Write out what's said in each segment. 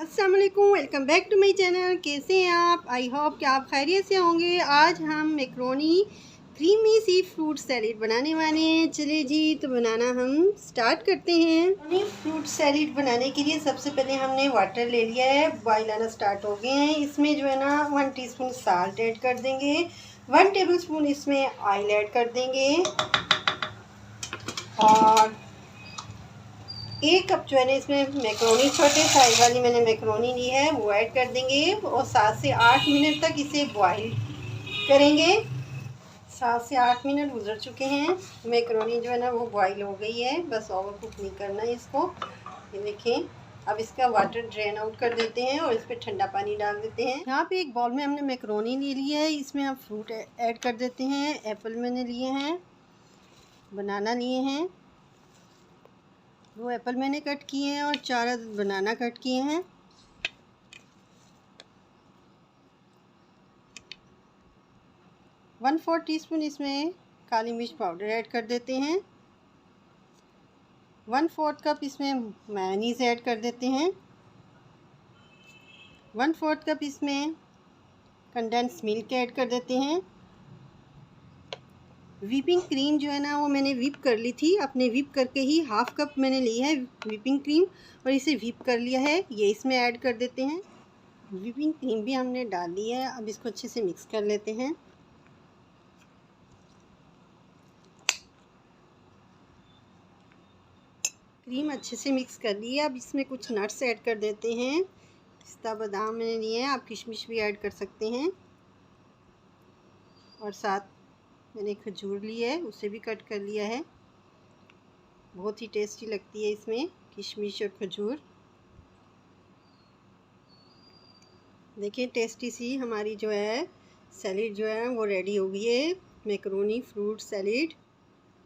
अस्सलाम वालेकुम, welcome back to my channel. कैसे हैं आप? आई होप कि आप खैरियत से होंगे। आज हम मैक्रोनी क्रीमी सी फ्रूट सैलेड बनाने वाले हैं। चलिए जी, तो बनाना हम स्टार्ट करते हैं। फ्रूट सैलेड बनाने के लिए सबसे पहले हमने वाटर ले लिया है, बॉयल आना स्टार्ट हो गए हैं। इसमें जो है ना 1 टीस्पून साल्ट ऐड कर देंगे, 1 टेबल स्पून इसमें ऑयल ऐड कर देंगे और 1 कप जो है ना इसमें मैक्रोनी, छोटे साइज वाली मैंने मैक्रोनी ली है, वो ऐड कर देंगे और 7 से 8 मिनट तक इसे बॉईल करेंगे। 7 से 8 मिनट गुजर चुके हैं। मैक्रोनी जो है ना वो बॉईल हो गई है, बस ओवर कुक नहीं करना है इसको। ये देखें, अब इसका वाटर ड्रेन आउट कर देते हैं और इस पर ठंडा पानी डाल देते हैं। यहाँ पे एक बाउल में हमने मैक्रोनी ले लिया है, इसमें हम फ्रूट ऐड कर देते हैं। एप्पल मैंने लिए हैं, बनाना लिए हैं, 2 एप्पल मैंने कट किए हैं और 4 बनाना कट किए हैं। वन 4 टीस्पून इसमें काली मिर्च पाउडर ऐड कर देते हैं। 1/4 कप इसमें मेयोनीज़ ऐड कर देते हैं। 1/4 कप इसमें कंडेंस मिल्क ऐड कर देते हैं। व्हिपिंग क्रीम जो है ना वो मैंने व्हिप कर ली थी, अपने व्हिप करके ही 1/2 कप मैंने ली है व्हिपिंग क्रीम और इसे व्हिप कर लिया है, ये इसमें ऐड कर देते हैं। व्हिपिंग क्रीम भी हमने डाल ली है, अब इसको अच्छे से मिक्स कर लेते हैं। क्रीम अच्छे से मिक्स कर ली है, अब इसमें कुछ नट्स ऐड कर देते हैं। पिस्ता बादाम मैंने लिए हैं, आप किशमिश भी ऐड कर सकते हैं और साथ मैंने खजूर ली है, उसे भी कट कर लिया है। बहुत ही टेस्टी लगती है इसमें किशमिश और खजूर। देखिए, टेस्टी सी हमारी जो है सैलेड जो है वो रेडी हो गई है, मैक्रोनी फ्रूट सैलेड।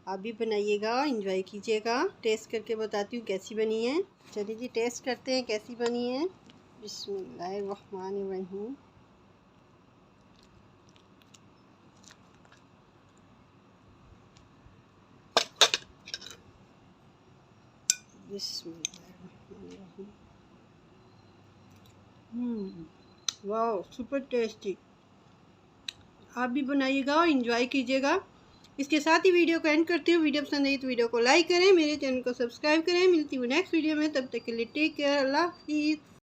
आप भी बनाइएगा, एंजॉय कीजिएगा। टेस्ट करके बताती हूँ कैसी बनी है। चलिए जी, टेस्ट करते हैं कैसी बनी है। बिस्मिल्लाहिर्रहमानिर्रहीम। वाह, सुपर टेस्टी। आप भी बनाइएगा और एंजॉय कीजिएगा। इसके साथ ही वीडियो को एंड करती हूँ। वीडियो पसंद आई तो वीडियो को लाइक करें, मेरे चैनल को सब्सक्राइब करें। मिलती हूँ नेक्स्ट वीडियो में, तब तक के लिए टेक केयर, अल्लाह हाफिज़।